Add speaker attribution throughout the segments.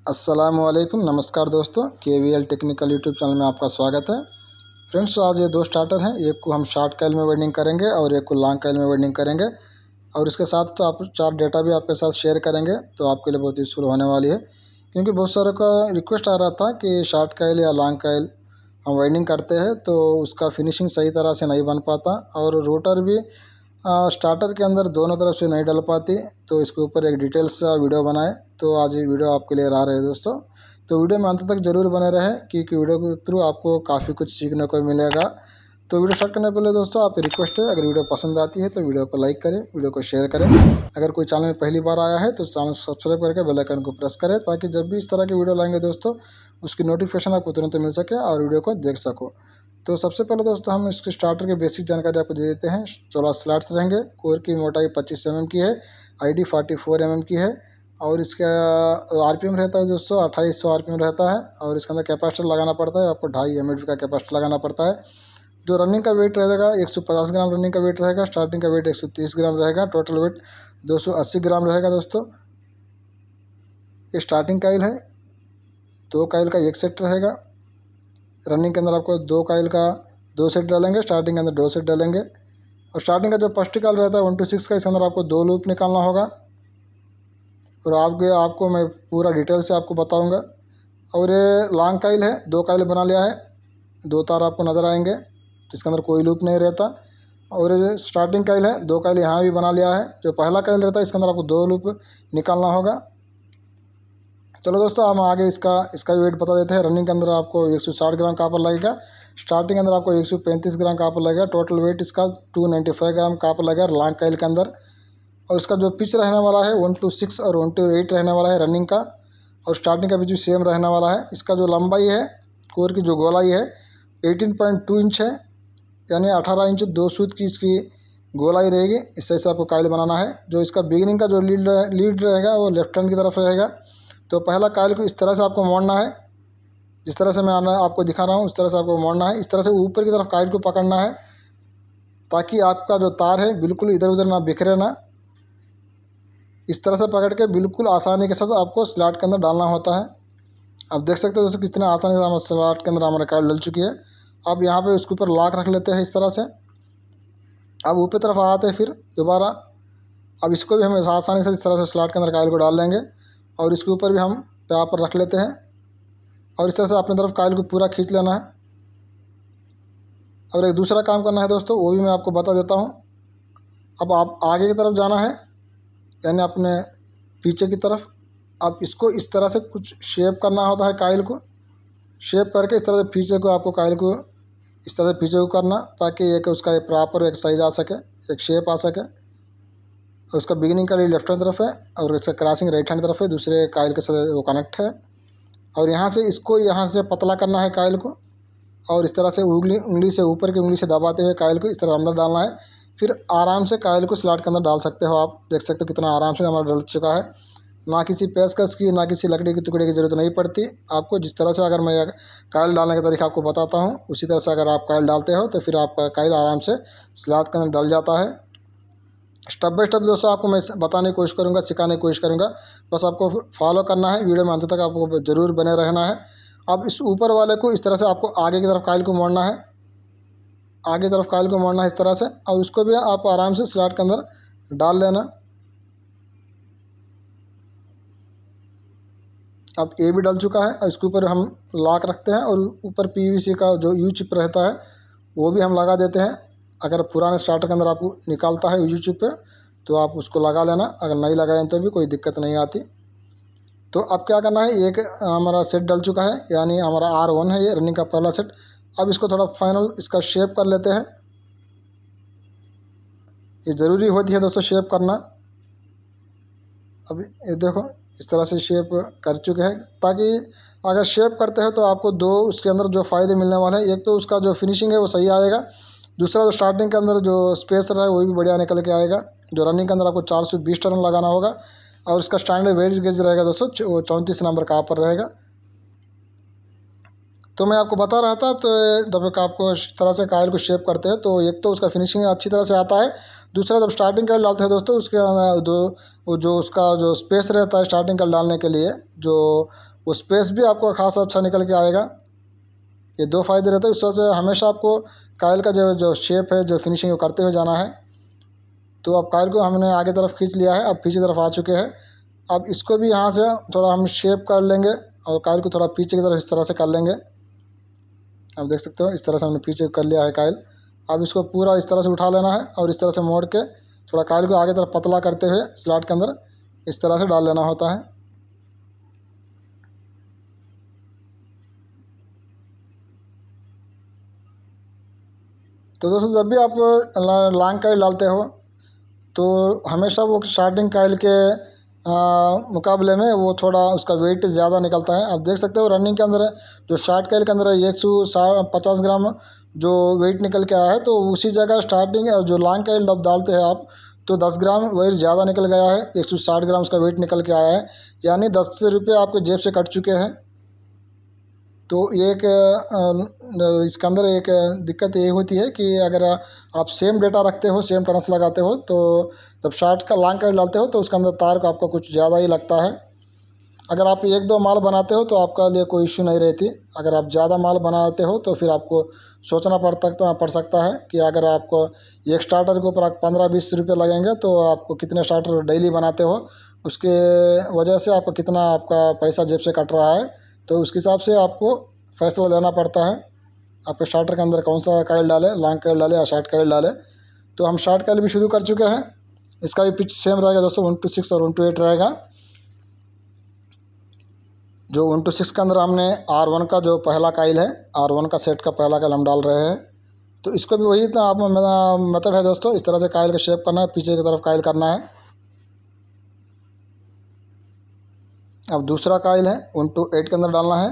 Speaker 1: अस्सलामुअलैकुम, नमस्कार दोस्तों। KVL टेक्निकल यूट्यूब चैनल में आपका स्वागत है। फ्रेंड्स, आज ये दो स्टार्टर हैं, एक को हम शॉर्ट कॉइल में वेल्डिंग करेंगे और एक को लॉन्ग कॉइल में वेल्डिंग करेंगे और इसके साथ तो आप 4 डेटा भी आपके साथ शेयर करेंगे, तो आपके लिए बहुत यूज़फुल होने वाली है। क्योंकि बहुत सारों का रिक्वेस्ट आ रहा था कि शॉर्ट कॉइल या लॉन्ग कॉइल हम वेल्डिंग करते हैं तो उसका फिनिशिंग सही तरह से नहीं बन पाता और रोटर भी स्टार्टर के अंदर दोनों तरफ से नहीं डल पाती। तो इसके ऊपर एक डिटेल्स वीडियो बनाए, तो आज ये वीडियो आपके लिए आ रहे हैं दोस्तों। तो वीडियो में अंत तक ज़रूर बने रहें क्योंकि वीडियो के थ्रू आपको काफ़ी कुछ सीखने को मिलेगा। तो वीडियो स्टार्ट करने से पहले दोस्तों आप रिक्वेस्ट है, अगर वीडियो पसंद आती है तो वीडियो को लाइक करें, वीडियो को शेयर करें। अगर कोई चैनल में पहली बार आया है तो चैनल सब्सक्राइब करके बेल आइकन को प्रेस करें ताकि जब भी इस तरह की वीडियो लाएंगे दोस्तों उसकी नोटिफिकेशन आपको तुरंत मिल सके और वीडियो को देख सको। तो सबसे पहले दोस्तों हम इसके स्टार्टर की बेसिक जानकारी आपको दे देते हैं। 16 स्लॉट्स रहेंगे, कोर की मोटाई 25 mm की है, ID 44 mm की है और इसका RPM रहता है दोस्तों 2800 RPM रहता है और इसके अंदर कैपेसिटर लगाना पड़ता है, आपको 2.5 mAh का कैपेसिटर लगाना पड़ता है। जो रनिंग का वेट रहेगा 150 ग्राम रनिंग का वेट रहेगा, स्टार्टिंग का वेट 130 ग्राम रहेगा, टोटल वेट 280 ग्राम रहेगा दोस्तों। ये स्टार्टिंग कॉइल है, 2 कॉइल का एक सेट रहेगा। रनिंग के अंदर आपको 2 कॉइल का 2 सेट डालेंगे, स्टार्टिंग के अंदर 2 सेट डालेंगे और स्टार्टिंग का जो फर्स्ट कॉइल रहता है 1 to 6 का, इसके अंदर आपको 2 लूप निकालना होगा और आपको मैं पूरा डिटेल से आपको बताऊंगा। और ये लॉन्ग कॉइल है, 2 कॉइल बना लिया है, 2 तार आपको नज़र आएंगे, तो इसके अंदर कोई लूप नहीं रहता। और ये स्टार्टिंग कॉइल है, 2 कॉइल यहाँ भी बना लिया है। जो पहला कॉइल रहता है इसके अंदर आपको 2 लूप निकालना होगा। चलो दोस्तों हम आगे इसका वेट बता देते हैं। रनिंग के अंदर आपको 160 ग्राम कॉपर लगेगा, स्टार्टिंग के अंदर आपको 135 ग्राम कॉपर लगेगा, टोटल वेट इसका 295 ग्राम कॉपर लगेगा लॉन्ग कॉइल के अंदर। और इसका जो पिच रहने वाला है 1 to 6 और 1 to 8 रहने वाला है रनिंग का, और स्टार्टिंग का पिच भी सेम रहने वाला है। इसका जो लंबाई है, कोर की जो गोलाई है 18.2 इंच है, यानी 18 इंच 2 सूत की इसकी गोलाई रहेगी। इस हिसाब से आपको कॉइल बनाना है। जो इसका बिगिनिंग का जो लीड रहेगा वो लेफ्ट हैंड की तरफ रहेगा। तो पहला कॉइल को इस तरह से आपको मोड़ना है, जिस तरह से मैं आपको दिखा रहा हूँ उस तरह से आपको मोड़ना है। इस तरह से ऊपर की तरफ कॉइल को पकड़ना है ताकि आपका जो तार है बिल्कुल इधर उधर ना बिखरे ना। इस तरह से पकड़ के बिल्कुल आसानी के साथ आपको स्लॉट के अंदर डालना होता है। आप देख सकते हो दोस्तों कितने आसानी से हमारे स्लॉट के अंदर हमारा कॉइल डल चुकी है। अब यहाँ पे उसके ऊपर लॉक रख लेते हैं इस तरह से। अब ऊपर तरफ आते हैं फिर दोबारा। अब इसको भी हम आसानी से इस तरह से स्लॉट के अंदर कॉइल को डाल लेंगे और इसके ऊपर भी हम पेपर रख लेते हैं और इस तरह से अपनी तरफ कॉइल को पूरा खींच लेना है। और एक दूसरा काम करना है दोस्तों, वो भी मैं आपको बता देता हूँ। अब आप आगे की तरफ जाना है, यानी अपने पीछे की तरफ। अब इसको इस तरह से कुछ शेप करना होता है, कॉइल को शेप करके इस तरह से पीछे को आपको कॉइल को इस तरह से पीछे को करना ताकि एक उसका एक प्रॉपर एक साइज आ सके, एक शेप आ सके। और उसका बिगिनिंग का लेफ्ट हैंड तरफ है और इसका क्रॉसिंग राइट हैंड तरफ है, दूसरे कॉइल के साथ वो कनेक्ट है। और यहाँ से इसको यहाँ से पतला करना है कॉइल को और इस तरह से उंगली से ऊपर की उंगली से दबाते हुए कॉइल को इस तरह अंदर डालना है। फिर आराम से कॉइल को स्लॉट के अंदर डाल सकते हो। आप देख सकते हो कितना आराम से हमारा डल चुका है। ना किसी पेचकस की ना किसी लकड़ी के टुकड़े की ज़रूरत नहीं पड़ती आपको। जिस तरह से अगर मैं कॉइल डालने का तरीका आपको बताता हूँ उसी तरह से अगर आप कॉइल डालते हो तो फिर आपका कॉइल आराम से स्लॉट के अंदर डल जाता है। स्टेप बाय स्टेप दोस्तों आपको मैं बताने की कोशिश करूँगा, सिखाने की कोशिश करूँगा, बस आपको फॉलो करना है। वीडियो में अंत तक आपको ज़रूर बने रहना है। अब इस ऊपर वाले को इस तरह से आपको आगे की तरफ कॉइल को मोड़ना है, आगे की तरफ कॉइल को मोड़ना है इस तरह से, और उसको भी आप आराम से स्लॉट के अंदर डाल लेना। अब ये भी डल चुका है और इसके ऊपर हम लॉक रखते हैं और ऊपर PVC का जो यू चिप रहता है वो भी हम लगा देते हैं। अगर पुराने स्टार्टर के अंदर आपको निकालता है यू चिप पे तो आप उसको लगा लेना, अगर नहीं लगाएं तो भी कोई दिक्कत नहीं आती। तो अब क्या करना है, एक हमारा सेट डल चुका है, यानी हमारा R1 है ये रनिंग का पहला सेट। अब इसको थोड़ा फाइनल इसका शेप कर लेते हैं। ये ज़रूरी होती है दोस्तों शेप करना। अब ये देखो इस तरह से शेप कर चुके हैं, ताकि अगर शेप करते हो तो आपको दो उसके अंदर जो फ़ायदे मिलने वाले हैं, एक तो उसका जो फिनिशिंग है वो सही आएगा, दूसरा जो स्टार्टिंग के अंदर जो स्पेस रहा है वो भी बढ़िया निकल के आएगा। जो रनिंग के अंदर आपको 420 टर्न लगाना होगा और उसका स्टैंडर्ड वेज गेज रहेगा दोस्तों, वो 34 नंबर का पर रहेगा। तो मैं आपको बता रहा था, तो जब आपको इस तरह से कॉइल को शेप करते हैं तो एक तो उसका फिनिशिंग अच्छी तरह से आता है, दूसरा जब स्टार्टिंग कॉइल डालते हैं दोस्तों उसके वो जो उसका जो स्पेस रहता है स्टार्टिंग कॉइल डालने के लिए, जो वो स्पेस भी आपको खासा अच्छा निकल के आएगा। ये दो फ़ायदे रहते हैं। उस वजह से हमेशा आपको कायल का जो जो शेप है, जो फिनिशिंग करते हुए जाना है। तो अब कायल को हमने आगे तरफ खींच लिया है, अब पीछे तरफ आ चुके हैं। अब इसको भी यहाँ से थोड़ा हम शेप कर लेंगे और कायल को थोड़ा पीछे की तरफ इस तरह से कर लेंगे। आप देख सकते हो इस तरह से हमने पीछे कर लिया है कायल। अब इसको पूरा इस तरह से उठा लेना है और इस तरह से मोड़ के थोड़ा कायल को आगे तरफ पतला करते हुए स्लॉट के अंदर इस तरह से डाल लेना होता है। तो दोस्तों जब भी आप लॉन्ग कायल डालते हो तो हमेशा वो स्टार्टिंग कायल के मुकाबले में वो थोड़ा उसका वेट ज़्यादा निकलता है। आप देख सकते हो रनिंग के अंदर जो शॉर्ट कायल के अंदर 150 ग्राम जो वेट निकल के आया है, तो उसी जगह स्टार्टिंग जो लॉन्ग कायल जब डालते हैं आप तो 10 ग्राम वेट ज़्यादा निकल गया है, 160 ग्राम उसका वेट निकल के आया है, यानी 10 रुपये आपके जेब से कट चुके हैं। तो एक इसके अंदर एक दिक्कत ये होती है कि अगर आप सेम डेटा रखते हो, सेम टर्न्स लगाते हो, तो जब शॉर्ट का लॉन्ग का डालते हो तो उसके अंदर तार का आपको कुछ ज़्यादा ही लगता है। अगर आप एक दो माल बनाते हो तो आपका लिए कोई इश्यू नहीं रहती। अगर आप ज़्यादा माल बनाते हो तो फिर आपको सोचना पड़ सकता है कि अगर आपको एक स्टार्टर के ऊपर आप 15-20 रुपये लगेंगे तो आपको कितने स्टार्टर डेली बनाते हो, उसके वजह से आपको कितना आपका पैसा जेब से कट रहा है। तो उसके हिसाब से आपको फैसला लेना पड़ता है आपके स्टार्टर के अंदर कौन सा कायल डाले, लॉन्ग कायल डाले या शॉर्ट कायल डाले। तो हम शॉर्ट कायल भी शुरू कर चुके हैं। इसका भी पिच सेम रहेगा दोस्तों, 1-6 और 1-8 रहेगा। जो 1-6 के अंदर हमने R1 का जो पहला कायल है, R1 का सेट का पहला कायल हम डाल रहे हैं। तो इसको भी वही तो आप मेथड है दोस्तों, इस तरह से कायल का शेप करना है, पीछे की तरफ कायल करना है। अब दूसरा कायल है 1-8 के अंदर डालना है।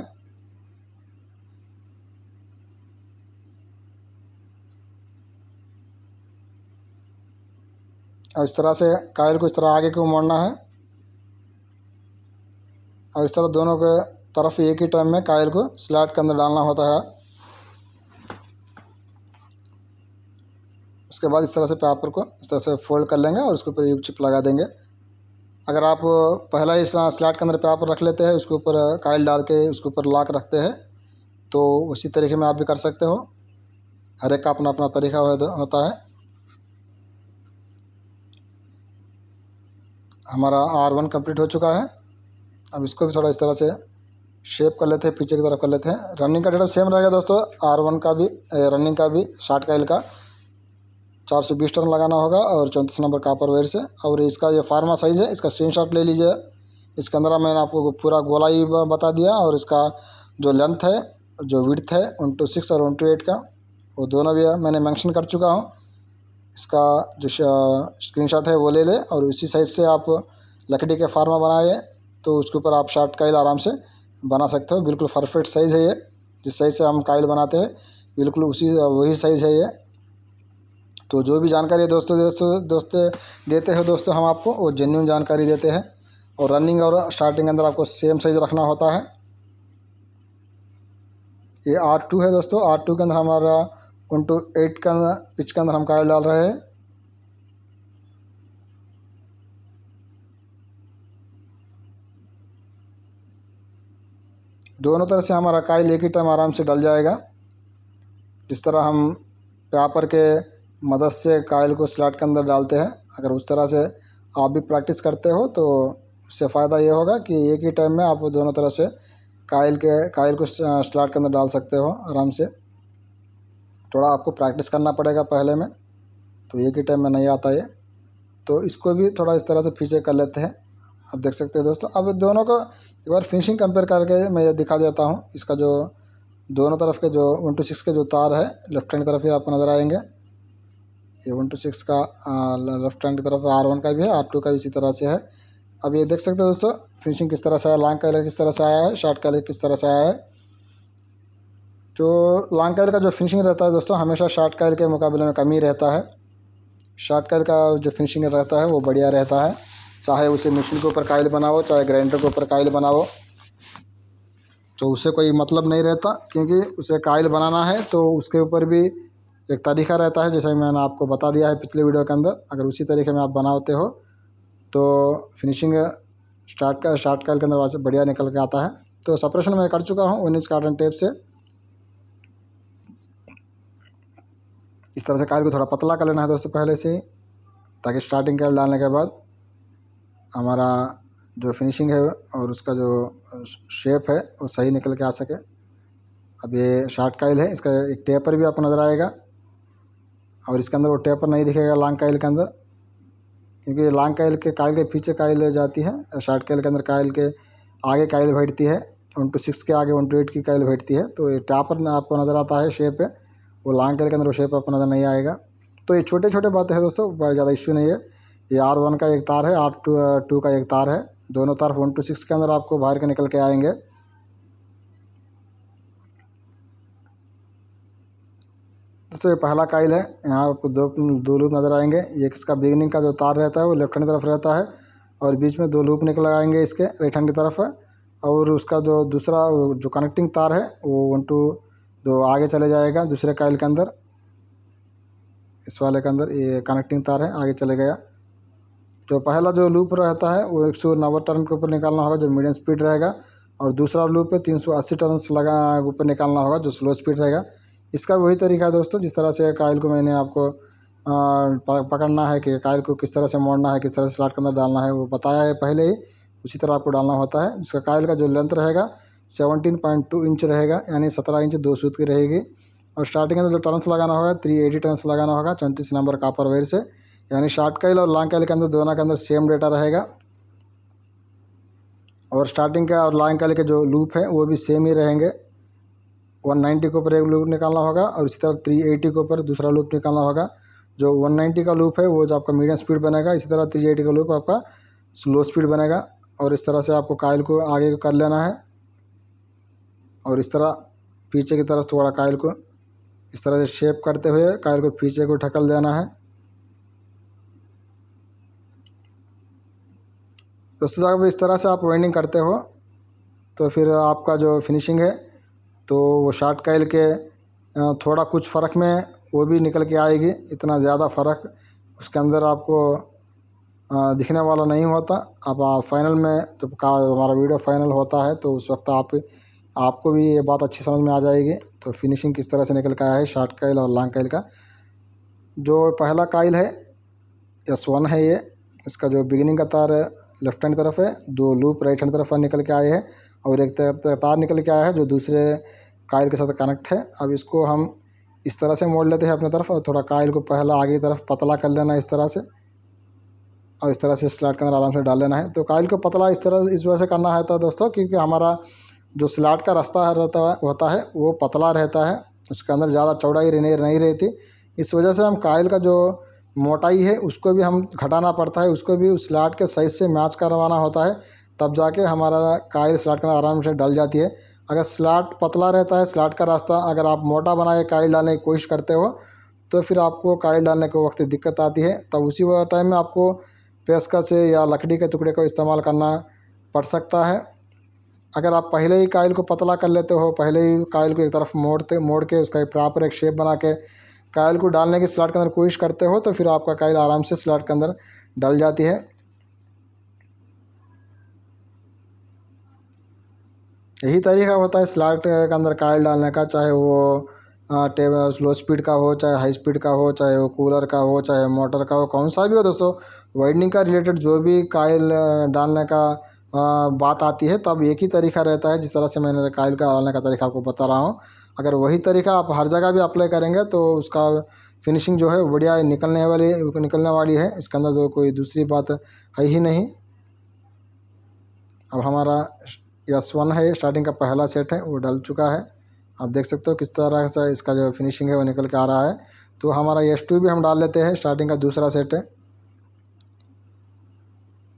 Speaker 1: और इस तरह से कायल को इस तरह आगे को मोड़ना है और इस तरह दोनों के तरफ एक ही टाइम में कायल को स्लॉट के अंदर डालना होता है। उसके बाद इस तरह से पेपर को इस तरह से फोल्ड कर लेंगे और उसके ऊपर एक चिप लगा देंगे। अगर आप पहला ही स्लॉट के अंदर पेपर रख लेते हैं, उसके ऊपर कायल डाल के उसके ऊपर लॉक रखते हैं, तो उसी तरीके में आप भी कर सकते हो। हर एक का अपना अपना तरीका होता है। हमारा R1 कंप्लीट हो चुका है। अब इसको भी थोड़ा इस तरह से शेप कर लेते हैं, पीछे की तरफ कर लेते हैं। रनिंग का डेटा सेम रहेगा दोस्तों, R1 का भी रनिंग का भी शॉर्ट कायल का 420 टर्न लगाना होगा और 34 नंबर कापर वेयर से। और इसका ये फार्मा साइज़ है, इसका स्क्रीनशॉट ले लीजिए। इसके अंदर मैंने आपको पूरा गोला ही बता दिया और इसका जो लेंथ है, जो विड्थ है 1-6 और 1-8 का, वो दोनों भी मैंने मेंशन कर चुका हूँ। इसका जो स्क्रीनशॉट है वो ले ले और उसी साइज़ से आप लकड़ी के फार्मा बनाए तो उसके ऊपर आप शॉर्ट कायल आराम से बना सकते हो। बिल्कुल परफेक्ट साइज़ है ये, जिस साइज़ से हम कायल बनाते हैं बिल्कुल वही साइज़ है ये। तो जो भी जानकारी दोस्तों देते हैं दोस्तों हम आपको, वो जेन्युइन जानकारी देते हैं। और रनिंग और स्टार्टिंग के अंदर आपको सेम साइज़ रखना होता है। ये R2 है दोस्तों, R2 के अंदर हमारा 1-8 का पिच के अंदर हम कायल डाल रहे हैं। दोनों तरफ से हमारा कायल एक ही टाइम आराम से डल जाएगा। जिस तरह हम पेपर के मदद से कायल को स्लॉट के अंदर डालते हैं, अगर उस तरह से आप भी प्रैक्टिस करते हो तो उससे फ़ायदा ये होगा कि एक ही टाइम में आप दोनों तरफ से कायल को स्लॉट के अंदर डाल सकते हो आराम से। थोड़ा आपको प्रैक्टिस करना पड़ेगा पहले में, तो एक ही टाइम में नहीं आता ये। तो इसको भी थोड़ा इस तरह से पीछे कर लेते हैं। आप देख सकते हैं दोस्तों। अब दोनों को एक बार फिनिशिंग कंपेयर करके मैं ये दिखा देता हूँ। इसका जो दोनों तरफ के जो 1-6 के जो तार है लेफ्ट हैंड की तरफ ही आपको नज़र आएंगे। ये 1-6 का लेफ्ट हैंड की तरफ R1 का भी है, R2 का भी इसी तरह से है। अब ये देख सकते हो दोस्तों फिनिशिंग किस तरह से आया, लॉन्ग कायल किस तरह से आया है, शॉर्ट कायल किस तरह से आया है। जो लॉन्ग कायल का जो फिनिशिंग रहता है दोस्तों हमेशा शॉर्ट कायल के मुकाबले में कम ही रहता है। शॉर्ट कायल का जो फिनिशिंग रहता है वो बढ़िया रहता है, चाहे उसे मशीन के ऊपर कायल बनाओ चाहे ग्राइंडर के ऊपर कायल बनाओ, तो उससे कोई मतलब नहीं रहता। क्योंकि उसे कायल बनाना है तो उसके ऊपर भी एक तरीका रहता है, जैसे मैंने आपको बता दिया है पिछले वीडियो के अंदर। अगर उसी तरीके में आप बनाते हो तो फिनिशिंग शॉर्ट कायल के अंदर बढ़िया निकल के आता है। तो सेपरेशन मैं कर चुका हूँ 19 कार्टन टेप से। इस तरह से कायल को थोड़ा पतला कर लेना है दोस्तों पहले से ही, ताकि स्टार्टिंग कायल डालने के बाद हमारा जो फिनिशिंग है और उसका जो शेप है वो सही निकल के आ सके। अब ये शॉर्ट कायल है, इसका एक टेपर भी आपको नज़र आएगा और इसके अंदर वो टेपर नहीं दिखेगा लॉन्ग कायल के अंदर, क्योंकि लॉन्ग कायल के पीछे कायल जाती है। शॉर्ट कायल के अंदर कायल के आगे कायल बैठती है, 1 to 6 के आगे 1 to 8 की कायल बैठती है। तो ये टैपर आपको नज़र आता है शेप है, वो लॉन्ग कायल के अंदर वो शेप आपको नज़र नहीं आएगा। तो ये छोटे छोटे बातें हैं दोस्तों, बहुत ज़्यादा इश्यू नहीं है। ये R1 का एक तार है, R2 का एक तार है, दोनों तार 1 to 6 के अंदर आपको बाहर के निकल के आएंगे। दोस्तों ये पहला कायल है, यहाँ आपको दो लूप नज़र आएंगे। एक इसका बिगिनिंग का जो तार रहता है वो लेफ्ट हैंड की तरफ रहता है और बीच में 2 लूप निकल आएंगे इसके राइट हैंड की तरफ है। और उसका जो दूसरा जो कनेक्टिंग तार है वो 1 to 2 आगे चले जाएगा दूसरे कायल के अंदर, इस वाले के अंदर ये कनेक्टिंग तार है, आगे चले गया। जो पहला जो लूप रहता है वो 190 टर्न के ऊपर निकालना होगा जो मीडियम स्पीड रहेगा, और दूसरा लूप है 380 टर्न लगा ऊपर निकालना होगा जो स्लो स्पीड रहेगा। इसका वही तरीका है दोस्तों, जिस तरह से कायल को मैंने आपको पकड़ना है कि कायल को किस तरह से मोड़ना है, किस तरह से स्लॉट के अंदर डालना है वो बताया है पहले ही, उसी तरह आपको डालना होता है। जिसका कायल का जो लेंथ रहेगा 17.2 इंच रहेगा, यानी 17 इंच 2 सूत की रहेगी। और स्टार्टिंग में जो टर्न्स लगाना होगा 380 टर्न्स लगाना होगा 34 नंबर कॉपर वायर से, यानी शॉर्ट कायल और लॉन्ग कायल के अंदर दोनों के अंदर सेम डेटा रहेगा। और स्टार्टिंग का और लॉन्ग कायल के जो लूप है वो भी सेम ही रहेंगे। 190 के ऊपर एक लूप निकालना होगा और इसी तरह 380 के ऊपर दूसरा लूप निकालना होगा। जो 190 का लूप है वो जो आपका मीडियम स्पीड बनेगा, इसी तरह 380 का लूप आपका स्लो स्पीड बनेगा। और इस तरह से आपको कायल को आगे कर लेना है और इस तरह पीछे की तरफ थोड़ा कायल को इस तरह से शेप करते हुए कायल को पीछे को ढकल देना है। दोस्तों जब इस तरह से आप वाइंडिंग करते हो तो फिर आपका जो फिनिशिंग है तो वो शॉर्ट कायल के थोड़ा कुछ फ़र्क में वो भी निकल के आएगी। इतना ज़्यादा फ़र्क उसके अंदर आपको दिखने वाला नहीं होता। अब फाइनल में जब हमारा वीडियो फाइनल होता है तो उस वक्त आपको भी ये बात अच्छी समझ में आ जाएगी। तो फिनिशिंग किस तरह से निकल के आया है शॉर्ट कायल और लॉन्ग कायल का। जो पहला कायल है S1 है, ये इसका जो बिगिनिंग का तार लेफ्ट हैंड तरफ है, 2 लूप राइट हैंड तरफ निकल के आए हैं और एक तार निकल के आया है जो दूसरे कायल के साथ कनेक्ट है। अब इसको हम इस तरह से मोड़ लेते हैं अपनी तरफ और थोड़ा कायल को पहला आगे की तरफ पतला कर लेना है इस तरह से, और इस तरह से स्लॉट के अंदर आराम से डाल लेना है। तो कायल को पतला इस वजह से करना है तो दोस्तों, क्योंकि हमारा जो स्लॉट का रास्ता होता है वो पतला रहता है, उसके अंदर ज़्यादा चौड़ाई नहीं रहती। इस वजह से हम कायल का जो मोटाई है उसको भी हम घटाना पड़ता है, उसको भी उस स्लॉट के साइज से मैच करवाना होता है, तब जाके हमारा कायल स्लॉट के अंदर आराम से डल जाती है। अगर स्लॉट पतला रहता है, स्लॉट का रास्ता अगर आप मोटा बना के कायल डालने की कोशिश करते हो तो फिर आपको कायल डालने के वक्त दिक्कत आती है। तब उसी टाइम में आपको पेचकस से या लकड़ी के टुकड़े का इस्तेमाल करना पड़ सकता है। अगर आप पहले ही कायल को पतला कर लेते हो, पहले ही कायल को एक तरफ मोड़ के उसका एक प्रॉपर एक शेप बना के कायल को डालने की स्लॉट के अंदर कोशिश करते हो तो फिर आपका कायल आराम से स्लॉट के अंदर डल जाती है। यही तरीका होता है स्लॉट के अंदर कायल डालने का, चाहे वो टेबल स्लो स्पीड का हो, चाहे हाई स्पीड का हो, चाहे वो कूलर का हो, चाहे मोटर का हो, कौन सा भी हो दोस्तों। वाइंडिंग का रिलेटेड जो भी कायल डालने का बात आती है तब एक ही तरीका रहता है, जिस तरह से मैंने कायल का डालने का तरीका आपको बता रहा हूँ। अगर वही तरीका आप हर जगह भी अप्लाई करेंगे तो उसका फिनिशिंग जो है बढ़िया निकलने वाली है। इसके अंदर जो कोई दूसरी बात है ही नहीं। अब हमारा S1 है, स्टार्टिंग का पहला सेट है वो डल चुका है। आप देख सकते हो किस तरह से इसका जो फिनिशिंग है वो निकल के आ रहा है। तो हमारा S2 भी हम डाल लेते हैं, स्टार्टिंग का दूसरा सेट है।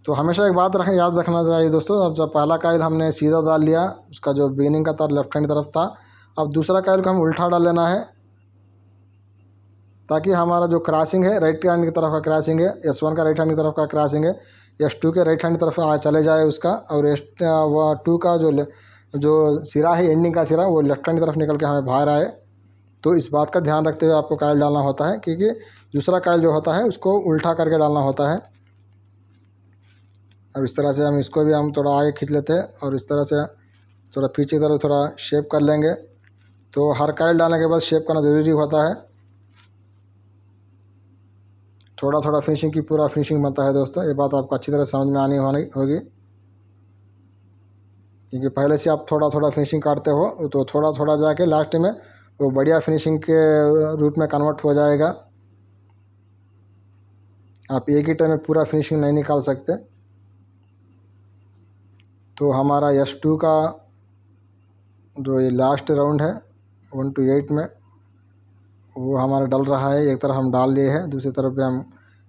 Speaker 1: तो हमेशा एक बात याद रखना चाहिए दोस्तों, अब जब पहला कायल हमने सीधा डाल लिया, उसका जो बिगिनिंग का तार लेफ्ट हैंड तरफ था, अब दूसरा कायल को हम उल्टा डाल लेना है ताकि हमारा जो क्रॉसिंग है राइट हैंड की तरफ का क्रॉसिंग है, S1 का राइट हैंड की तरफ का क्रॉसिंग है, S2 के राइट हैंड की तरफ चले जाए उसका, और S2 का जो सिरा है एंडिंग का सिरा वो लेफ्ट हैंड की तरफ निकल के हमें बाहर आए। तो इस बात का ध्यान रखते हुए आपको कायल डालना होता है, क्योंकि दूसरा कायल जो होता है उसको उल्टा करके डालना होता है। अब इस तरह से हम इसको भी हम थोड़ा आगे खींच लेते हैं और इस तरह से थोड़ा पीछे की तरफ थोड़ा शेप कर लेंगे। तो हर काइल डालने के बाद शेप करना ज़रूरी होता है। थोड़ा थोड़ा फिनिशिंग की पूरा फिनिशिंग बनता है दोस्तों, ये बात आपको अच्छी तरह समझ में आनी होगी, क्योंकि पहले से आप थोड़ा थोड़ा फिनिशिंग काटते हो तो थोड़ा थोड़ा जाके लास्ट में वो बढ़िया फिनिशिंग के रूप में कन्वर्ट हो जाएगा। आप एक ही टाइम में पूरा फिनिशिंग नहीं निकाल सकते। तो हमारा S2 का जो ये लास्ट राउंड है 1 to 8 में, वो हमारा डल रहा है। एक तरफ हम डाल लिए हैं, दूसरी तरफ भी हम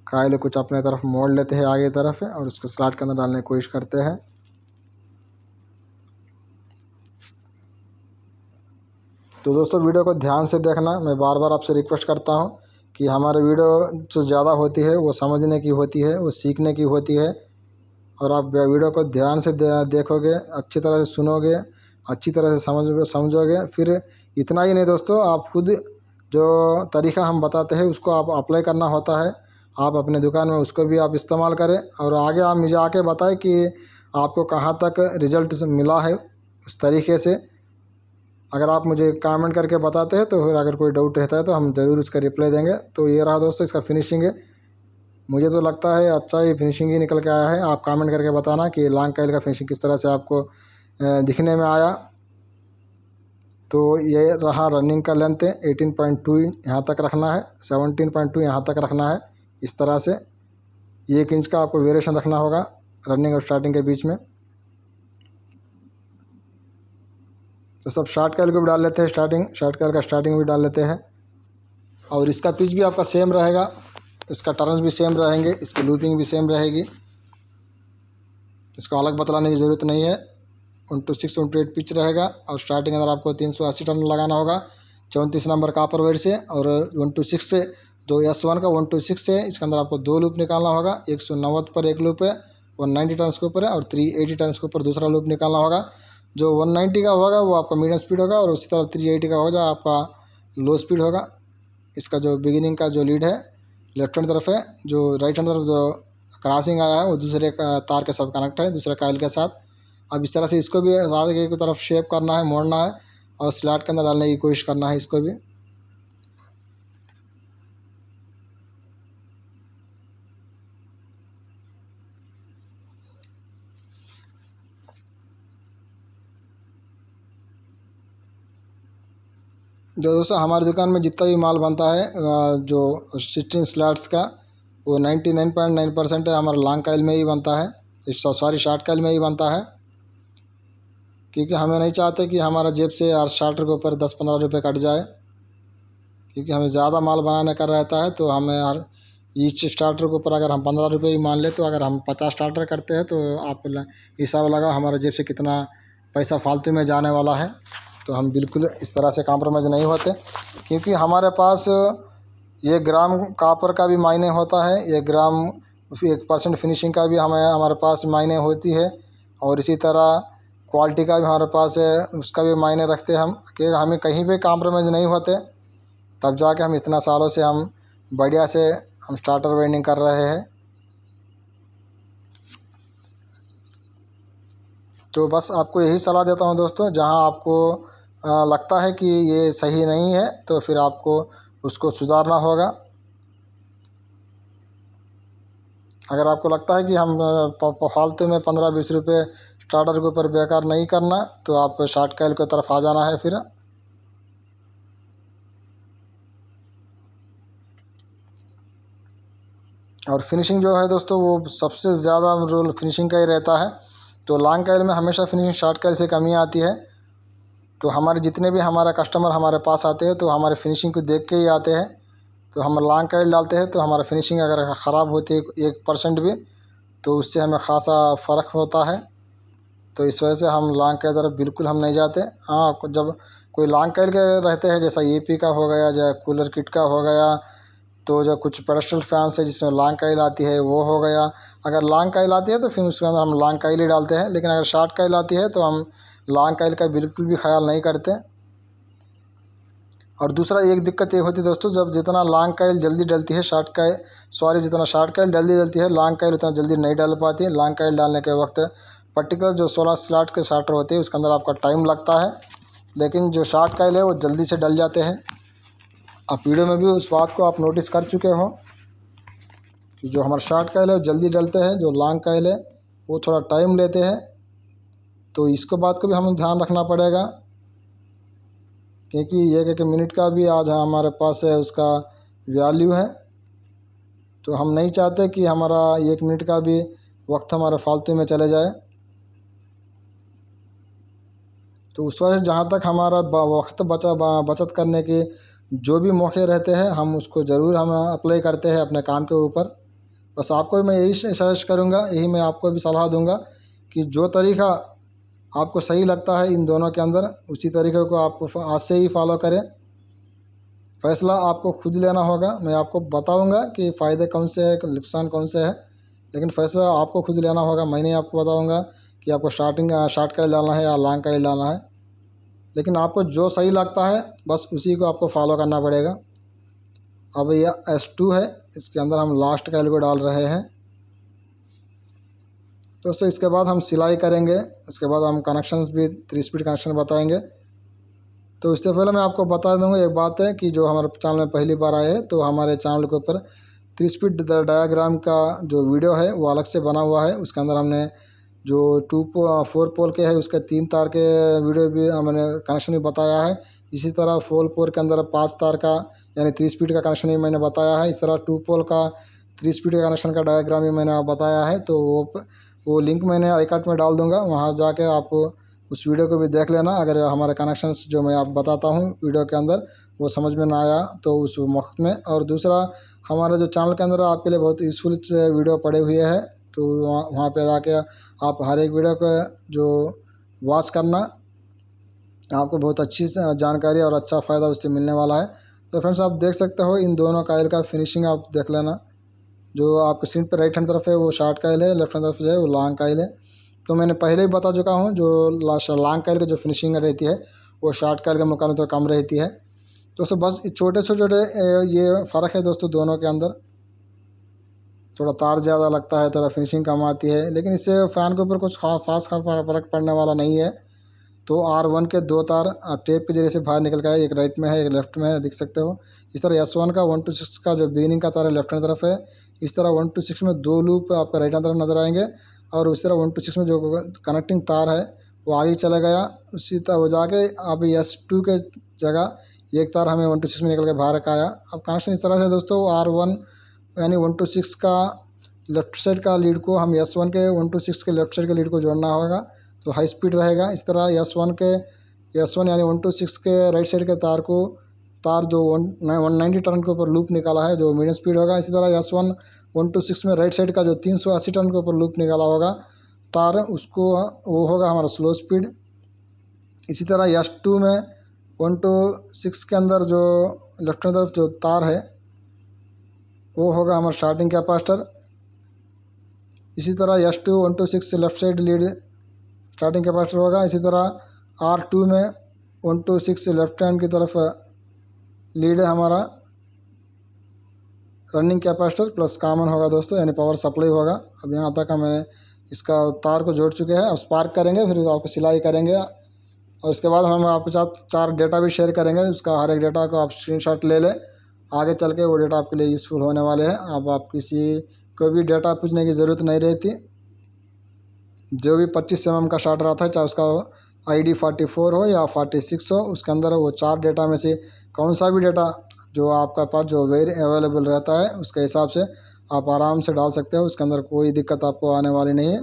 Speaker 1: कायल कुछ अपने तरफ मोड़ लेते हैं आगे तरफ और उसको स्लॉट के अंदर डालने की कोशिश करते हैं। तो दोस्तों वीडियो को ध्यान से देखना, मैं बार बार आपसे रिक्वेस्ट करता हूँ कि हमारे वीडियो जो ज़्यादा होती है वो समझने की होती है, वो सीखने की होती है। और आप वीडियो को ध्यान से देखोगे, अच्छी तरह से सुनोगे, अच्छी तरह से समझोगे। फिर इतना ही नहीं दोस्तों, आप खुद जो तरीका हम बताते हैं उसको आप अप्लाई करना होता है। आप अपने दुकान में उसको भी आप इस्तेमाल करें और आगे आप मुझे आके बताएं कि आपको कहाँ तक रिज़ल्ट मिला है उस तरीके से। अगर आप मुझे कमेंट करके बताते हैं तो फिर अगर कोई डाउट रहता है तो हम ज़रूर उसका रिप्लाई देंगे। तो ये रहा दोस्तों इसका फिनिशिंग है। मुझे तो लगता है अच्छा ही फिनिशिंग ही निकल के आया है। आप कमेंट करके बताना कि लॉन्ग काइल का फिनिशिंग किस तरह से आपको दिखने में आया। तो ये रहा रनिंग का लेंथ है 18.2 यहाँ तक रखना है, 17.2 यहाँ तक रखना है। इस तरह से 1 इंच का आपको वेरिएशन रखना होगा रनिंग और स्टार्टिंग के बीच में। तो सब शॉर्ट काइल को भी डाल लेते हैं, शॉर्ट काइल का स्टार्टिंग भी डाल लेते हैं। और इसका पिच भी आपका सेम रहेगा, इसका टर्न्स भी सेम रहेंगे, इसकी लूपिंग भी सेम रहेगी, इसको अलग बतलाने की ज़रूरत नहीं है। 1/6 1/8 पिच रहेगा और स्टार्टिंग अंदर आपको 380 टर्न लगाना होगा 34 नंबर कापर वेट से। और 1/6 से जो S1 का 1/6 है इसके अंदर आपको 2 लूप निकालना होगा। 190 पर एक लूप है, 190 टर्न्स के ऊपर है, और 380 टर्न्स के ऊपर दूसरा लूप निकालना होगा। जो 190 का होगा वो आपका मीडियम स्पीड होगा और उसी तरह 380 का होगा आपका लो स्पीड होगा। इसका जो बिगिनिंग का जो लीड है लेफ्ट हैंड तरफ है, जो राइट हैंड तरफ जो क्रॉसिंग आया है वो दूसरे का तार के साथ कनेक्ट है, दूसरे काइल के साथ। अब इस तरह से इसको भी आगे की तरफ शेप करना है, मोड़ना है और स्लॉट के अंदर डालने की कोशिश करना है इसको भी। जो दोस्तों हमारी दुकान में जितना भी माल बनता है जो 16 स्लॉट्स का, वो 99.9% है हमारा लॉन्ग काइल में ही बनता है, सॉरी शॉर्ट काइल में ही बनता है। क्योंकि हमें नहीं चाहते कि हमारा जेब से हर स्टार्टर के ऊपर 10-15 रुपये कट जाए, क्योंकि हमें ज़्यादा माल बनाने का रहता है। तो हमें हर ईच स्टार्टर के ऊपर अगर हम 15 रुपये ही मान ले, तो अगर हम 50 स्टार्टर करते हैं तो आप हिसाब लगाओ हमारे जेब से कितना पैसा फालतू में जाने वाला है। तो हम बिल्कुल इस तरह से कॉम्प्रोमाइज़ नहीं होते, क्योंकि हमारे पास ये ग्राम कापर का भी मायने होता है, ये ग्राम 1% फिनिशिंग का भी हमारे पास मायने होती है, और इसी तरह क्वालिटी का भी हमारे पास है, उसका भी मायने रखते हैं हम, कि हमें कहीं भी कॉम्प्रोमाइज़ नहीं होते। तब जाके हम इतना सालों से हम बढ़िया से हम स्टार्टर वेल्डिंग कर रहे हैं। तो बस आपको यही सलाह देता हूँ दोस्तों, जहाँ आपको लगता है कि ये सही नहीं है तो फिर आपको उसको सुधारना होगा। अगर आपको लगता है कि हम फालतू में 15-20 रुपये स्टार्टर के ऊपर बेकार नहीं करना, तो आप शॉर्ट काइल की तरफ आ जाना है फिर। और फिनिशिंग जो है दोस्तों वो सबसे ज़्यादा रोल फिनिशिंग का ही रहता है। तो लॉन्ग काइल में हमेशा फिनिशिंग शॉर्ट काइल से कमी आती है। तो हमारे जितने भी हमारा कस्टमर हमारे पास आते हैं तो हमारे फिनिशिंग को देख के ही आते हैं। तो हम लॉन्ग काइल डालते हैं तो हमारा फिनिशिंग अगर ख़राब होती है 1% भी, तो उससे हमें ख़ासा फ़र्क होता है। तो इस वजह से हम लॉन्ग काइल तरफ बिल्कुल हम नहीं जाते। हाँ, जब कोई लॉन्ग काइल के रहते हैं, जैसा AP का हो गया या कूलर किट का हो गया, तो जो कुछ पेडस्टल फैंस है जिसमें लॉन्ग काइल आती है वो हो गया। अगर लॉन्ग काइल आती है तो फिर उसके अंदर हम लॉन्ग काइल ही डालते हैं, लेकिन अगर शॉर्ट काइल आती है तो हम लॉन्ग काइल का बिल्कुल भी ख्याल नहीं करते। और दूसरा एक दिक्कत ये होती है दोस्तों, जब जितना लॉन्ग काइल जल्दी डलती है जितना शॉर्ट काइल जल्दी डलती है, लॉन्ग काइल उतना जल्दी नहीं डाल पाती है। लॉन्ग काइल डालने के वक्त पर्टिकुलर जो 16 स्लॉट के शार्टर होते हैं उसके अंदर आपका टाइम लगता है, लेकिन जो शॉर्ट कॉइल है वो जल्दी से डल जाते हैं। आप वीडियो में भी उस बात को आप नोटिस कर चुके हो कि जो हमारा शॉर्ट कॉइल है वो जल्दी डलते हैं, जो लॉन्ग कॉइल है वो थोड़ा टाइम लेते हैं। तो इसको बात को भी हमें ध्यान रखना पड़ेगा, क्योंकि एक मिनट का भी आज हमारे पास है उसका वैल्यू है। तो हम नहीं चाहते कि हमारा 1 मिनट का भी वक्त हमारा फालतू में चले जाए। तो उस वजह से जहाँ तक हमारा वक्त बचत करने के जो भी मौके रहते हैं हम उसको ज़रूर हम अप्लाई करते हैं अपने काम के ऊपर। बस आपको मैं यही सजेस्ट करूँगा, यही मैं आपको भी सलाह दूँगा कि जो तरीका आपको सही लगता है इन दोनों के अंदर उसी तरीके को आप आज से ही फॉलो करें। फ़ैसला आपको खुद लेना होगा। मैं आपको बताऊंगा कि फ़ायदे कौन से हैं, नुकसान कौन से हैं, लेकिन फैसला आपको खुद लेना होगा। मैं नहीं आपको बताऊंगा कि आपको शॉर्ट कॉइल डालना है या लॉन्ग कॉइल डालना है, लेकिन आपको जो सही लगता है बस उसी को आपको फॉलो करना पड़ेगा। अब यह S2 है, इसके अंदर हम लास्ट कॉइल को डाल रहे हैं दोस्तों। इसके बाद हम सिलाई करेंगे, उसके बाद हम कनेक्शंस भी 3 स्पीड कनेक्शन बताएंगे। तो इससे पहले मैं आपको बता दूंगा एक बात है कि जो हमारे चैनल में पहली बार आए हैं तो हमारे चैनल के ऊपर 3 स्पीड डायग्राम का जो वीडियो है वो अलग से बना हुआ है। उसके अंदर हमने जो 4 पोल के है उसके 3 तार के वीडियो भी हमने कनेक्शन भी बताया है। इसी तरह 4 पोल के अंदर 5 तार का यानी 3 स्पीड का कनेक्शन भी मैंने बताया है। इस तरह 2 पोल का 3 स्पीड का कनेक्शन का डायग्राम भी मैंने बताया है। तो वो लिंक मैंने आई कार्ड में डाल दूँगा, वहाँ जाके आप उस वीडियो को भी देख लेना। अगर हमारे कनेक्शंस जो मैं आप बताता हूँ वीडियो के अंदर वो समझ में ना आया तो उस वक्त में। और दूसरा, हमारे जो चैनल के अंदर आपके लिए बहुत यूज़फुल वीडियो पड़े हुए हैं, तो वहाँ पे जाके आप हर एक वीडियो को जो वॉच करना, आपको बहुत अच्छी जानकारी और अच्छा फ़ायदा उससे मिलने वाला है। तो फ्रेंड्स आप देख सकते हो इन दोनों कॉइल का फिनिशिंग आप देख लेना। जो आपके स्क्रीन पर राइट हैंड तरफ है वो शॉर्ट कॉइल है, लेफ्ट हैंड तरफ जो है वो लॉन्ग कॉइल है। तो मैंने पहले ही बता चुका हूँ जो लॉन्ग कॉइल की जो फिनिशिंग रहती है वो शॉर्ट कॉइल के मुकाबले तो कम रहती है। दोस्तों बस छोटे से छोटे ये फ़र्क है दोस्तों दोनों के अंदर। थोड़ा तार ज़्यादा लगता है, थोड़ा फिनिशिंग कम आती है, लेकिन इससे फ़ैन के ऊपर कुछ खास फ़र्क पड़ने वाला नहीं है। तो R1 के 2 तार टेप के जरिए से बाहर निकल गए, एक राइट में है एक लेफ्ट में है, देख सकते हो। इस तरह S1 का 1 to 6 का जो बिगिनिंग का तार है लेफ्ट हैंड तरफ है। इस तरह 1 to 6 में 2 लूप आपका राइट हैंड तरफ नज़र आएंगे, और उस तरह 1 to 6 में जो कनेक्टिंग तार है वो आगे चला गया। उसी तरह हो जाके अब S2 के जगह एक तार हमें 1 to 6 में निकल के बाहर का आया। अब कनेक्शन इस तरह से दोस्तों, R1 यानी 1 to 6 का लेफ्ट साइड का लीड को हम S1 के 1 to 6 के लेफ्ट साइड के लीड को जोड़ना होगा, तो हाई स्पीड रहेगा। इस तरह S1 यानी 1 to 6 के राइट साइड के तार जो 190 टर्न के ऊपर लूप निकाला है जो मीडियम स्पीड होगा। इसी तरह S1 1 to 6 में राइट साइड का जो 380 टर्न के ऊपर लूप निकाला होगा तार, उसको वो होगा हमारा स्लो स्पीड। इसी तरह S2 में 1 to 6 के अंदर जो लेफ्ट हैंड तरफ जो तार है वो होगा हमारा स्टार्टिंग कैपेसिटर। इसी तरह S2 1 to 6 से left side lead starting capacitor होगा। इसी तरह R2 में 1 to 6 से लेफ्ट हैंड की तरफ लीड है हमारा रनिंग कैपेसिटर प्लस कॉमन होगा दोस्तों, यानी पावर सप्लाई होगा। अब यहाँ तक हमने इसका तार को जोड़ चुके हैं। अब स्पार्क करेंगे, फिर आपको सिलाई करेंगे, और उसके बाद हम आपके साथ 4 डेटा भी शेयर करेंगे। उसका हर एक डेटा को आप स्क्रीनशॉट ले लें, आगे चल के वो डेटा आपके लिए यूज़फुल होने वाले हैं। अब आप किसी को भी डेटा पूछने की ज़रूरत नहीं रहती। जो भी 25 mm का स्टार्टर आता है, चाहे उसका ID 44 हो या 46 हो, उसके अंदर वो 4 डेटा में से कौन सा भी डेटा जो आपका पास जो वेरी अवेलेबल रहता है उसके हिसाब से आप आराम से डाल सकते हो। उसके अंदर कोई दिक्कत आपको आने वाली नहीं है।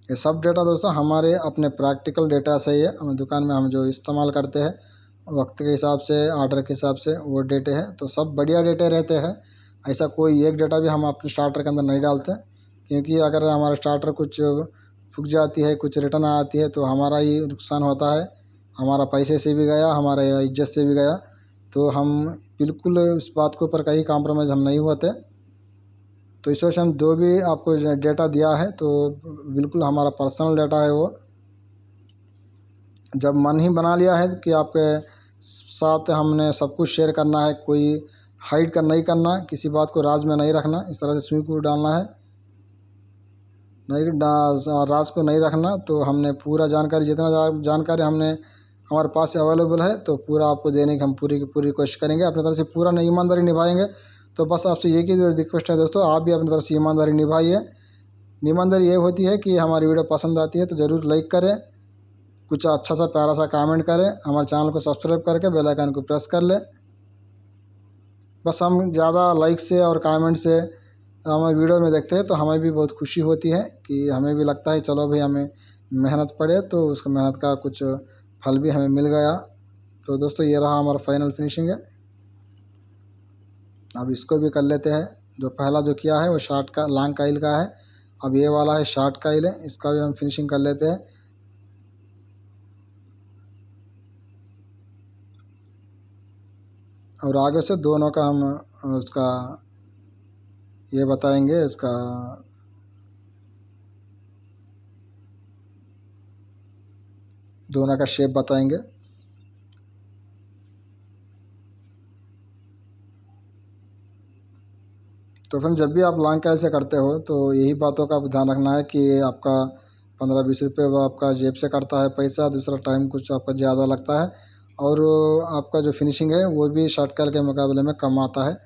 Speaker 1: ये सब डेटा दोस्तों हमारे अपने प्रैक्टिकल डेटा से ही है। हमें दुकान में हम जो इस्तेमाल करते हैं वक्त के हिसाब से, ऑर्डर के हिसाब से वो डेटे हैं, तो सब बढ़िया डेटे रहते हैं। ऐसा कोई एक डेटा भी हम अपने स्टार्टर के अंदर नहीं डालते, क्योंकि अगर हमारा स्टार्टर कुछ फूक जाती है, कुछ रिटर्न आती है, तो हमारा ही नुकसान होता है। हमारा पैसे से भी गया, हमारे इज्जत से भी गया। तो हम बिल्कुल उस बात के ऊपर कहीं कॉम्प्रोमाइज़ हम नहीं होते। तो इस वजह से हम जो भी आपको डेटा दिया है तो बिल्कुल हमारा पर्सनल डेटा है। वो जब मन ही बना लिया है कि आपके साथ हमने सब कुछ शेयर करना है, कोई हाइड कर नहीं करना, किसी बात को राज में नहीं रखना, इस तरह से सुई को डालना है। राज को नहीं रखना। तो हमने पूरा जानकारी, जितना जानकारी हमने हमारे पास अवेलेबल है तो पूरा आपको देने की हम पूरी की पूरी कोशिश करेंगे। अपनी तरफ से पूरा ईमानदारी निभाएंगे। तो बस आपसे एक ही रिक्वेस्ट है दोस्तों, आप भी अपनी तरफ से ईमानदारी निभाइए। ईमानदारी ये होती है कि हमारी वीडियो पसंद आती है तो ज़रूर लाइक करें, कुछ अच्छा सा प्यारा सा कमेंट करें, हमारे चैनल को सब्सक्राइब करके बेल आइकन को प्रेस कर लें। बस हम ज़्यादा लाइक से और कमेंट से हमारे वीडियो में देखते हैं तो हमें भी बहुत खुशी होती है कि हमें भी लगता है चलो भाई हमें मेहनत पड़े तो उस मेहनत का कुछ फल भी हमें मिल गया। तो दोस्तों ये रहा हमारा फाइनल फिनिशिंग है। अब इसको भी कर लेते हैं। जो पहला जो किया है वो शॉर्ट का लॉन्ग काइल का है, अब ये वाला है शॉर्ट काइल है, इसका भी हम फिनिशिंग कर लेते हैं। और आगे से दोनों का हम उसका ये बताएंगे, इसका दोनों का शेप बताएंगे। तो फ्रेंड जब भी आप लॉन्ग काइल से करते हो तो यही बातों का ध्यान रखना है कि आपका 15-20 रुपये वो आपका जेब से करता है पैसा, दूसरा टाइम कुछ आपका ज़्यादा लगता है और आपका जो फिनिशिंग है वो भी शॉर्ट काइल के मुकाबले में कम आता है।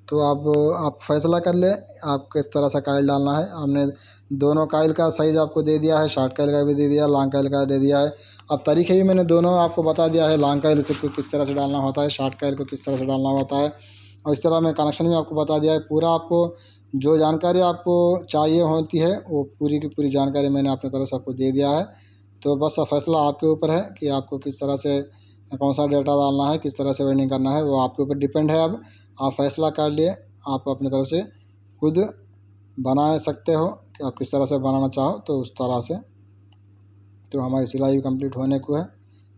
Speaker 1: तो आप फैसला कर ले आप किस तरह से काइल डालना है। हमने दोनों काइल का साइज़ आपको दे दिया है, शॉर्ट काइल का भी दे दिया, लॉन्ग काइल का दे दिया है। अब तरीके भी मैंने दोनों आपको बता दिया है, लॉन्ग काइल को किस तरह से डालना होता है, शॉर्ट काइल को किस तरह से डालना होता है, और इस तरह मैं कनेक्शन भी आपको बता दिया है। पूरा आपको जो जानकारी आपको चाहिए होती है वो पूरी की पूरी जानकारी मैंने अपनी तरफ से आपको दे दिया है। तो बस फैसला आपके ऊपर है कि आपको किस तरह से कौन सा डेटा डालना है, किस तरह से वेल्डिंग करना है, वो आपके ऊपर डिपेंड है। अब आप फैसला कर लिए, आप अपनी तरफ से खुद बना सकते हो कि आप किस तरह से बनाना चाहो तो उस तरह से। तो हमारी सिलाई कंप्लीट होने को है।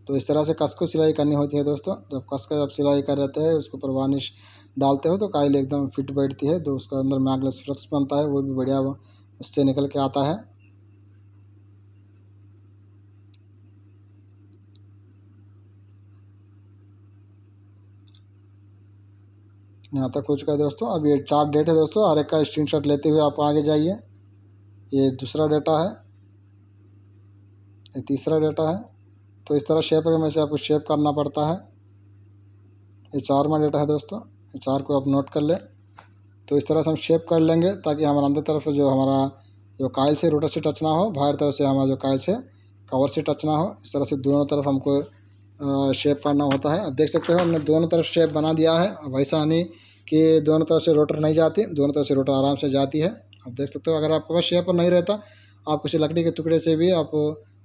Speaker 1: तो इस तरह से कस को सिलाई करनी होती है दोस्तों। जब कस का जब सिलाई कर रहते हैं उसके ऊपर वार्निश डालते हो तो काइल एकदम फिट बैठती है, तो उसका अंदर मैगलेस फ्लक्स बनता है, वो भी बढ़िया उससे निकल के आता है। यहाँ तक हो चुका है दोस्तों। अब ये 4 डेट है दोस्तों, हर एक का स्क्रीनशॉट लेते हुए आप आगे जाइए। ये दूसरा डेटा है, ये तीसरा डेटा है। तो इस तरह शेप में से आपको शेप करना पड़ता है। ये 4वां डेटा है दोस्तों, ये 4 को आप नोट कर लें। तो इस तरह से हम शेप कर लेंगे ताकि हमारा अंदर तरफ जो हमारा जो काइल से रोटर से टच ना हो, बाहर तरफ से हमारा जो काइल से कवर से टच ना हो। इस तरह से दोनों तरफ हमको शेप करना होता है। अब देख सकते हो हमने दोनों तरफ शेप बना दिया है। अब ऐसा नहीं कि दोनों तरफ से रोटर नहीं जाती, दोनों तरफ से रोटर आराम से जाती है। अब देख सकते हो अगर आपके पास शेप नहीं रहता, आप किसी लकड़ी के टुकड़े से भी आप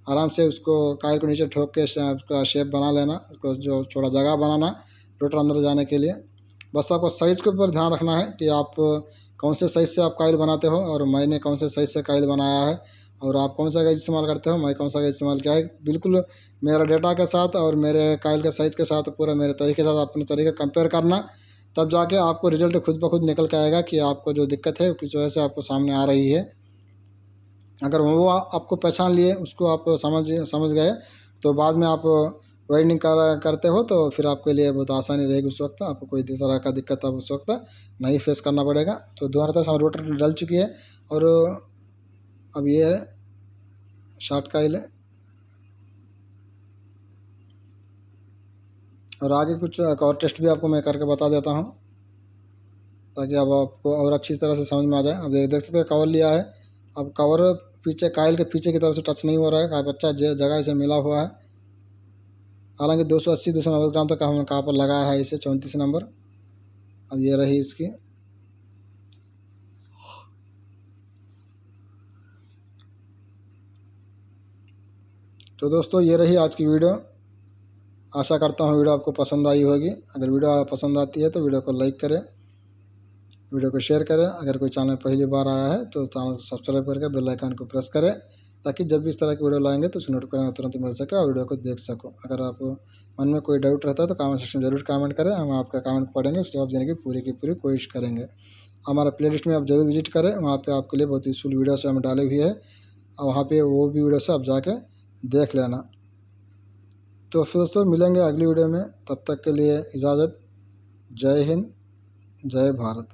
Speaker 1: आराम से उसको काइल को नीचे ठोक के उसका शेप बना लेना, उसको जो थोड़ा जगह बनाना रोटर अंदर जाने के लिए। बस आपको साइज़ के ऊपर ध्यान रखना है कि आप कौन से साइज़ से आप काइल बनाते हो और मैंने कौन से साइज़ से काइल बनाया है, और आप कौन सा गेज इस्तेमाल करते हो, मैं कौन सा गेज इस्तेमाल किया है। बिल्कुल मेरा डेटा के साथ और मेरे काइल के साइज़ के साथ पूरा मेरे तरीके के साथ अपने तरीके कंपेयर करना, तब जाके आपको रिजल्ट खुद ब खुद निकल के आएगा कि आपको जो दिक्कत है किस वजह से आपको सामने आ रही है। अगर वो आपको पहचान लिए, उसको आप समझ गए तो बाद में आप वेल्डिंग करते हो तो फिर आपके लिए बहुत आसानी रहेगी। उस वक्त आपको कोई तरह का दिक्कत अब उस वक्त नहीं फेस करना पड़ेगा। तो दोनों तरफ हम रोटर डल चुकी है और अब ये है शॉर्ट काइल है। और आगे कुछ एक और टेस्ट भी आपको मैं करके बता देता हूँ ताकि अब आपको और अच्छी तरह से समझ में आ जाए। अब देख सकते हो कवर लिया है। अब कवर पीछे काइल के पीछे की तरफ से टच नहीं हो रहा है, काफ़ी अच्छा जगह से मिला हुआ है। हालांकि 280-290 ग्राम तक हमने कहाँ पर लगाया है इसे, 34 नंबर। अब ये रही इसकी। तो दोस्तों ये रही आज की वीडियो। आशा करता हूँ वीडियो आपको पसंद आई होगी। अगर वीडियो पसंद आती है तो वीडियो को लाइक करें, वीडियो को शेयर करें। अगर कोई चैनल पहली बार आया है तो चैनल को सब्सक्राइब करके बेल आइकन को प्रेस करें ताकि जब भी इस तरह की वीडियो लाएंगे तो उसकी नोटिफिकेशन तुरंत मिल सके और वीडियो को देख सको। अगर आप मन में कोई डाउट रहता है तो कमेंट सेक्शन में जरूर कमेंट करें, हम आपका कमेंट पढ़ेंगे, उस जवाब देने की पूरी कोशिश करेंगे। हमारा प्लेलिस्ट में आप जरूर विजिट करें, वहाँ पे आपके लिए बहुत यूजफुल वीडियो से हम डाले हुए हैं और वहाँ पे वो भी वीडियो से आप जाके देख लेना। तो फिर दोस्तों मिलेंगे अगली वीडियो में, तब तक के लिए इजाज़त। जय हिंद, जय भारत।